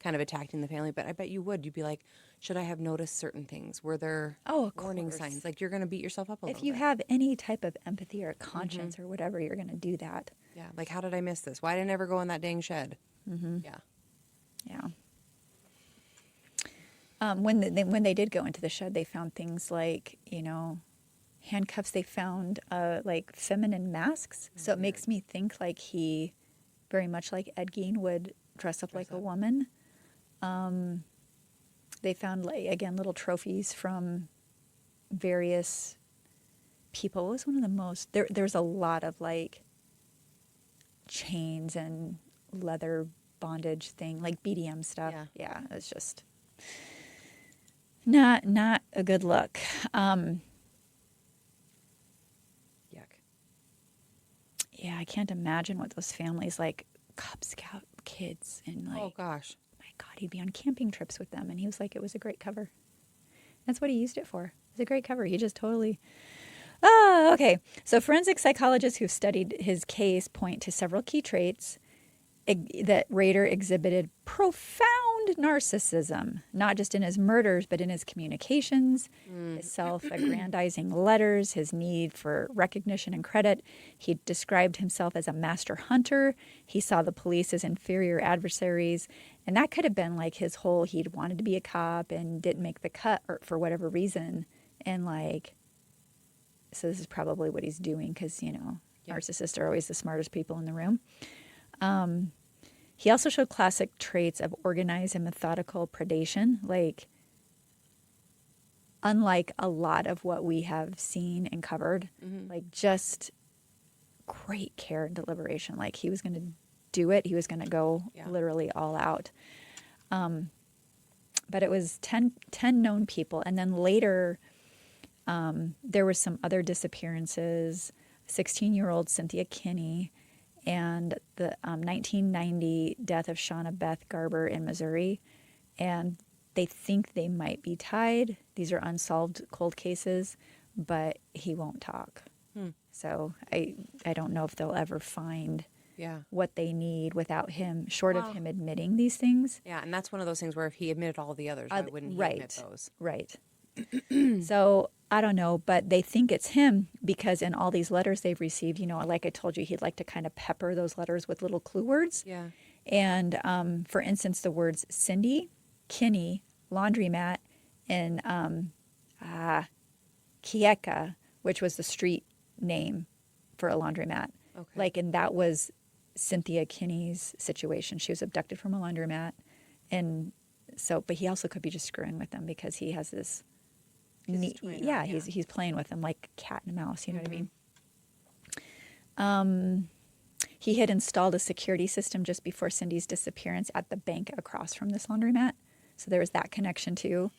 kind of attacking the family, but I bet you would. You'd be like, should I have noticed certain things? Were there warning signs? Like, you're going to beat yourself up a little bit. If you have any type of empathy or conscience or whatever, you're going to do that. Yeah. Like, how did I miss this? Why did I never go in that dang shed? Mm-hmm. Yeah. Yeah. When they did go into the shed, they found things like, handcuffs. They found like feminine masks. So it makes me think like he, very much like Ed Gein, would dress up like a woman. They found, like, again, little trophies from various people. What was one of the most? There's a lot of like chains and leather bondage thing, like BDM stuff. Yeah, it's just not a good look. Yuck. Yeah, I can't imagine what those families, like Cub Scout kids, and like, oh gosh, my God, he'd be on camping trips with them, and he was like, it was a great cover. That's what he used it for. It was a great cover. He just totally. Okay. So forensic psychologists who've studied his case point to several key traits that Rader exhibited profound narcissism, not just in his murders, but in his communications, his self-aggrandizing letters, his need for recognition and credit. He described himself as a master hunter. He saw the police as inferior adversaries. And that could have been like his whole, he'd wanted to be a cop and didn't make the cut or for whatever reason. And like, so this is probably what he's doing because, narcissists are always the smartest people in the room. He also showed classic traits of organized and methodical predation, like unlike a lot of what we have seen and covered, like just great care and deliberation. Like he was going to do it. He was going to go literally all out. But it was 10 known people. And then later there were some other disappearances, 16-year-old Cynthia Kinney, and the 1990 death of Shauna Beth Garber in Missouri. And they think they might be tied. These are unsolved cold cases, but he won't talk. So I don't know if they'll ever find what they need without him, short of him admitting these things. Yeah, and that's one of those things where if he admitted all the others, why wouldn't he admit those? Right. So I don't know, but they think it's him because in all these letters they've received, like I told you, he'd like to kind of pepper those letters with little clue words. Yeah. And for instance, the words Cindy, Kinney, laundromat, and Kieka, which was the street name for a laundromat. Okay. And that was Cynthia Kinney's situation. She was abducted from a laundromat. And so, but he also could be just screwing with them because he has this. He's playing with them like cat and mouse. You know what I mean? He had installed a security system just before Cindy's disappearance at the bank across from this laundromat. So there was that connection too.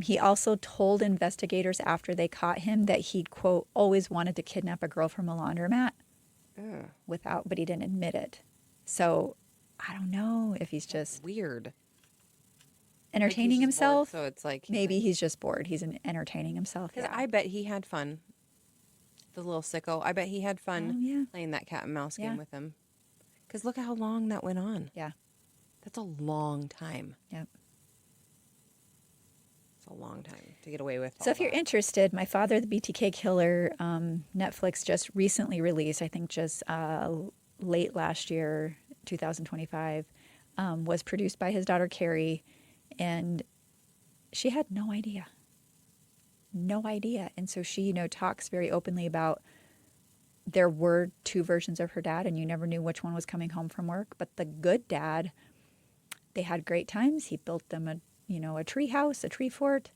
He also told investigators after they caught him that he'd, quote, always wanted to kidnap a girl from a laundromat but he didn't admit it. So I don't know if he's just weird. Entertaining himself. Bored, so it's like maybe he's just bored. He's entertaining himself. Because I bet he had fun. The little sicko. I bet he had fun playing that cat and mouse game with him. Because look at how long that went on. Yeah. That's a long time. Yep. It's a long time to get away with. So if you're interested, My Father, the BTK Killer, Netflix just recently released, I think just late last year, 2025, was produced by his daughter Carrie. And she had no idea. And so she, talks very openly about there were two versions of her dad, and you never knew which one was coming home from work. But the good dad, they had great times. He built them a tree house, a tree fort.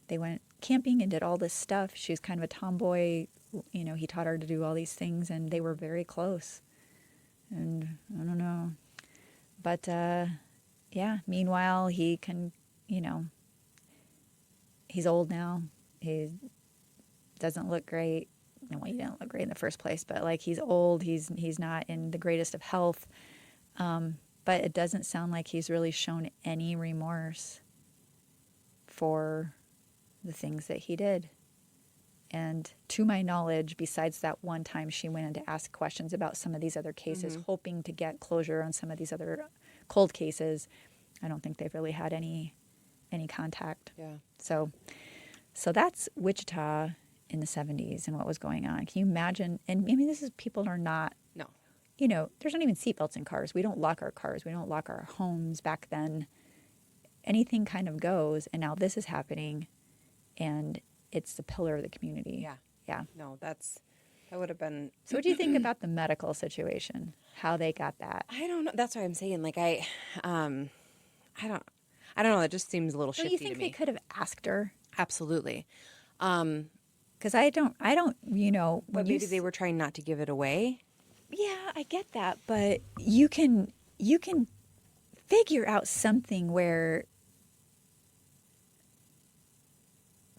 They went camping and did all this stuff. She was kind of a tomboy. He taught her to do all these things, and they were very close. And I don't know. But, yeah, meanwhile, he can, he's old now. He doesn't look great. Well, he didn't look great in the first place, but, like, he's old. He's not in the greatest of health. But it doesn't sound like he's really shown any remorse for the things that he did. And to my knowledge, besides that one time she went in to ask questions about some of these other cases, hoping to get closure on some of these other cold cases, I don't think they've really had any contact. Yeah. So that's Wichita in the 70s and what was going on. Can you imagine? And I mean, this is people are not. No. There's not even seatbelts in cars. We don't lock our cars. We don't lock our homes. Back then, anything kind of goes. And now this is happening, and it's the pillar of the community. Yeah. Yeah. No, that would have been. So what do you think about the medical situation? How they got that? I don't know. That's what I'm saying. Like I don't know. It just seems a little shifty Do you think to me. they could have asked her? Absolutely. Because I don't. When But maybe they were trying not to give it away. Yeah, I get that, but you can figure out something where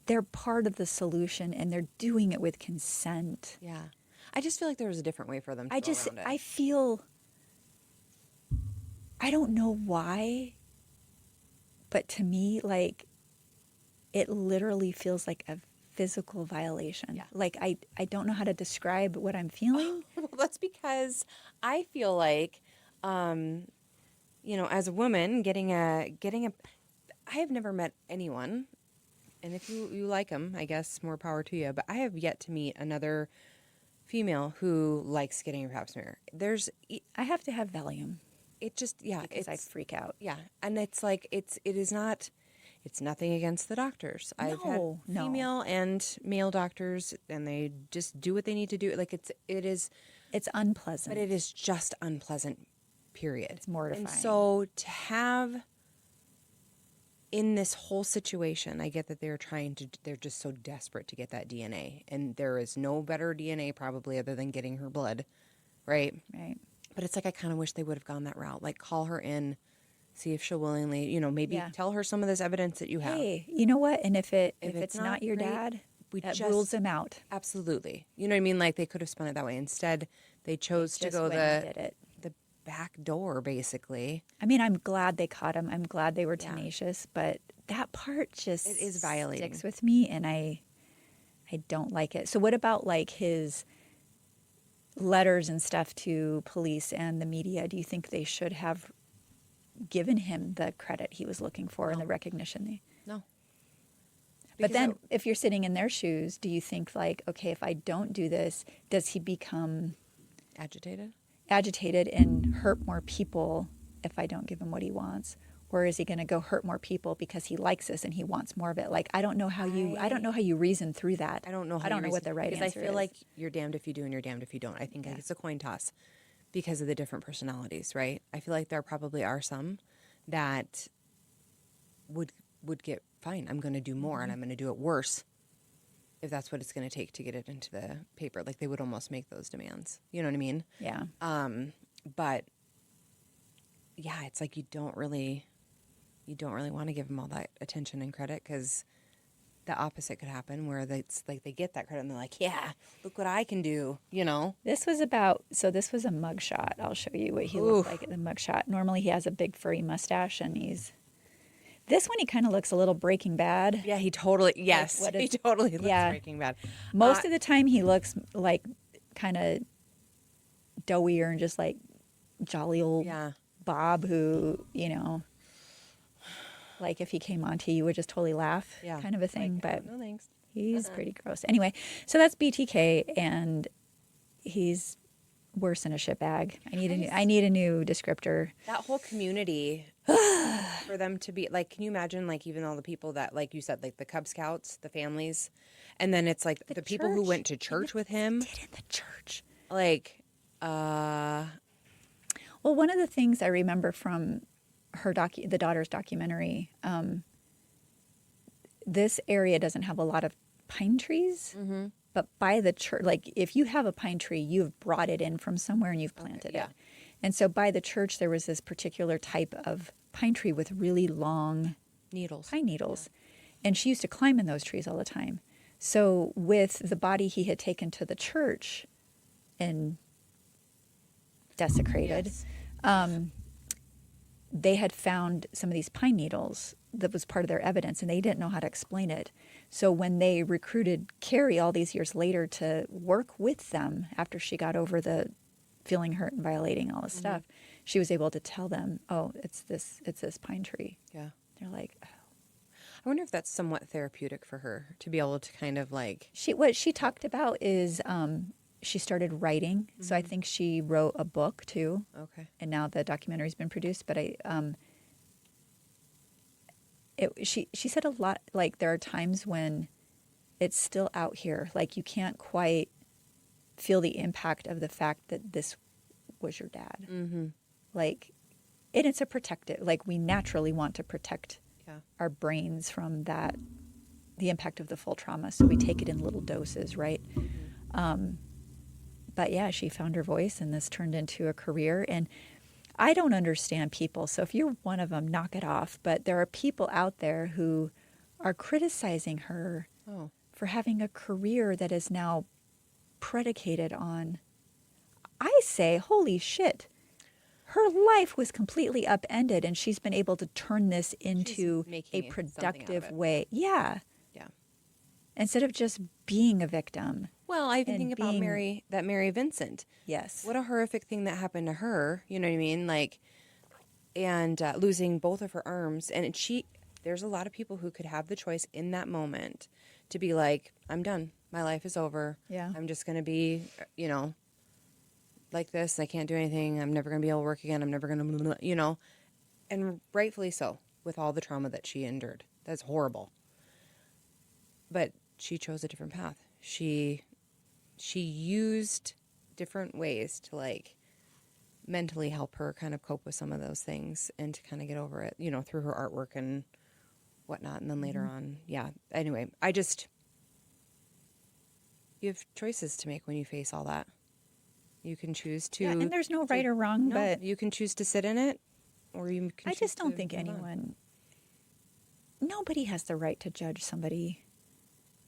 they're part of the solution and they're doing it with consent. Yeah. I just feel like there was a different way for them to go around it. I feel, I don't know why, but to me, like, it literally feels like a physical violation. Yeah. Like, I don't know how to describe what I'm feeling. Well, that's because I feel like, as a woman, I have never met anyone, and if you like them, I guess more power to you, but I have yet to meet another female who likes getting her pap smear. I have to have Valium. It just, yeah. Because I freak out. Yeah. And it's like, it's nothing against the doctors. I've had female and male doctors, and they just do what they need to do. Like, It's unpleasant. But it is just unpleasant, period. It's mortifying. And so to have, in this whole situation, I get that they're just so desperate to get that DNA. And there is no better DNA probably other than getting her blood, right? Right. But it's like, I kind of wish they would have gone that route. Like, call her in, see if she'll willingly, maybe tell her some of this evidence that you have. Hey, you know what? And if it's not your dad, that rules him out. Absolutely. You know what I mean? Like, they could have spun it that way. Instead, they chose to go the back door, basically. I mean, I'm glad they caught him. I'm glad they were tenacious, but that part just it is violating. Sticks with me, and I don't like it. So what about, like, his letters and stuff to police and the media? Do you think they should have given him the credit he was looking for and the recognition? No. But then if you're sitting in their shoes, do you think, like, okay, if I don't do this, does he become agitated and hurt more people if I don't give him what he wants? Or is he going to go hurt more people because he likes this and he wants more of it? Like, I don't know how you reason through that. I don't know what the right answer is. Because I feel like you're damned if you do and you're damned if you don't. I think it's a coin toss because of the different personalities, right? I feel like there probably are some that would get, fine, I'm going to do more and I'm going to do it worse if that's what it's going to take to get it into the paper. Like, they would almost make those demands. You know what I mean? Yeah. But yeah, it's like you don't really want to give them all that attention and credit, because the opposite could happen, where it's like they get that credit and they're like, yeah, look what I can do, This was a mugshot. I'll show you what he looked like in the mugshot. Normally he has a big furry mustache, and this one he kind of looks a little Breaking Bad. Yeah, he totally looks Breaking Bad. Most of the time he looks like kind of doughier and just like jolly old Bob, who, like, if he came on to you would just totally laugh, kind of a thing. But no thanks. He's pretty gross. Anyway, so that's BTK, and he's worse than a shitbag. I need a new descriptor. That whole community, for them to be like, can you imagine, like, even all the people that, like you said, like the Cub Scouts, the families, and then it's like the people who went to church with him. Did in the church. Like, Well, one of the things I remember from her the daughter's documentary, this area doesn't have a lot of pine trees, but by the church, like if you have a pine tree, you've brought it in from somewhere and you've planted yeah. it. And so by the church, there was this particular type of pine tree with really long needles. pine needles. And she used to climb in those trees all the time. So with the body he had taken to the church and desecrated, Yes. they had found some of these pine needles that was part of their evidence, and they didn't know how to explain it. So when they recruited Carrie all these years later to work with them after she got over the feeling hurt and violating all this stuff, she was able to tell them, oh, it's this pine tree. Yeah. They're like, oh. I wonder if that's somewhat therapeutic for her to be able to kind of like. What she talked about is she started writing. So I think she wrote a book too. Okay. And now the documentary's been produced. But she said a lot, like there are times when it's still out here. Like you can't quite feel the impact of the fact that this was your dad. Mm-hmm. Like, and it's a protective, like we naturally want to protect Yeah. our brains from that, the impact of the full trauma. So we take it in little doses, right? But yeah, she found her voice and this turned into a career. And I don't understand people. So if you're one of them, knock it off. But there are people out there who are criticizing her Oh. for having a career that is now predicated on, I say, holy shit. Her life was completely upended, and she's been able to turn this into a making something out of productive it. way. Yeah. Yeah. Instead of just being a victim. Well, I even And think about being- Mary Vincent. Yes. What a horrific thing that happened to her. You know what I mean? Like, and losing both of her arms. And there's a lot of people who could have the choice in that moment to be like, I'm done. My life is over. Yeah. I'm just going to be, like this. I can't do anything. I'm never going to be able to work again. I'm never going to, and rightfully so with all the trauma that she endured. That's horrible. But she chose a different path. She used different ways to like mentally help her kind of cope with some of those things and to kind of get over it, through her artwork and whatnot. And then later on, yeah. Anyway, you have choices to make when you face all that. You can choose to. Yeah, and there's no right or wrong, No, but you can choose to sit in it, or you can. I choose just don't to think move on. anyone, nobody has the right to judge somebody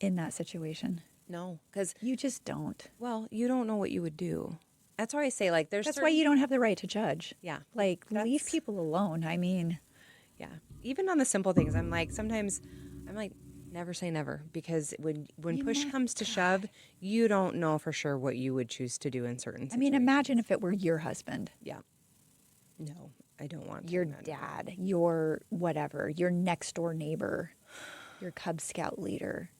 in that situation. No, because You just don't. you don't know what you would do. That's why I say like there's. That's why you don't have the right to judge. Yeah, Like, leave that's- people alone. I mean, Yeah, even on the simple things, I'm like never say never, because when push comes to shove, you don't know for sure what you would choose to do in certain situations. I mean, imagine if it were your husband, Yeah. No, I don't want to your imagine. dad, your whatever, your next door neighbor, your Cub Scout leader.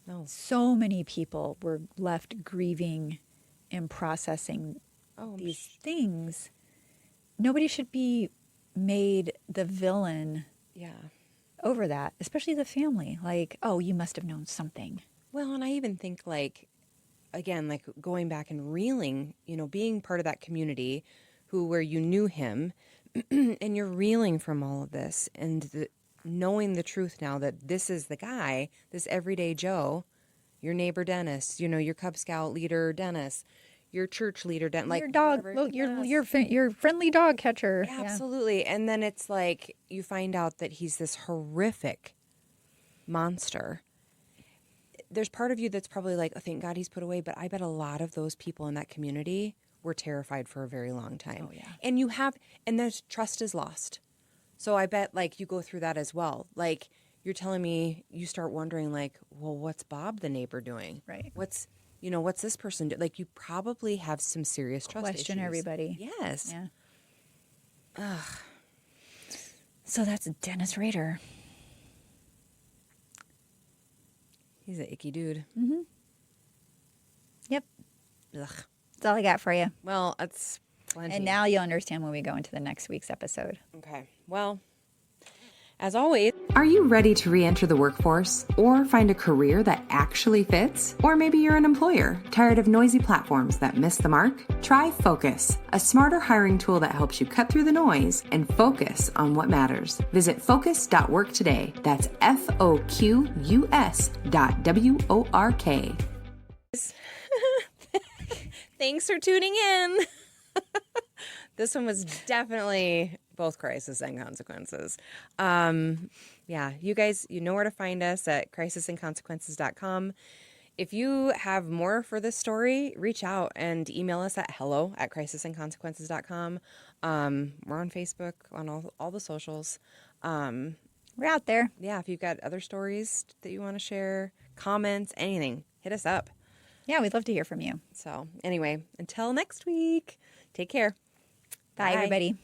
No. So many people were left grieving and processing Oh, these things. Nobody should be made the villain yeah. over that, especially the family. Like, oh, you must have known something. Well, and I even think like, again, like going back and reeling, being part of that community where you knew him and you're reeling from all of this and knowing the truth now that this is the guy, this everyday Joe, your neighbor Dennis, your Cub Scout leader Dennis, your church leader Dennis, like your dog, whatever. your friendly dog catcher. Yeah. Absolutely. And then it's like you find out that he's this horrific monster. There's part of you that's probably like, oh, thank God he's put away. But I bet a lot of those people in that community were terrified for a very long time. Oh, yeah. And there's trust is lost. So I bet like you go through that as well. Like you're telling me you start wondering like, well, what's Bob the neighbor doing? Right. What's this person do? Like you probably have some serious trust Question issues. everybody. Yes. Yeah. Ugh. So that's Dennis Rader. He's an icky dude. Mm-hmm. Yep. Ugh. That's all I got for you. Well, that's plenty. And now you'll understand when we go into the next week's episode. Okay. Well, As always, Are you ready to re-enter the workforce or find a career that actually fits? Or maybe you're an employer tired of noisy platforms that miss the mark? Try Focus, a smarter hiring tool that helps you cut through the noise and focus on what matters. Visit focus.work today. That's FOQUS.WORK. thanks for tuning in. This one was definitely both crisis and consequences. Yeah, you guys, you know where to find us at crisisandconsequences.com. If you have more for this story, reach out and email us at hello@crisisandconsequences.com. We're on Facebook, on all the socials. We're out there. Yeah, if you've got other stories that you want to share, comments, anything, hit us up. Yeah, we'd love to hear from you. So anyway, until next week, take care. Bye, everybody.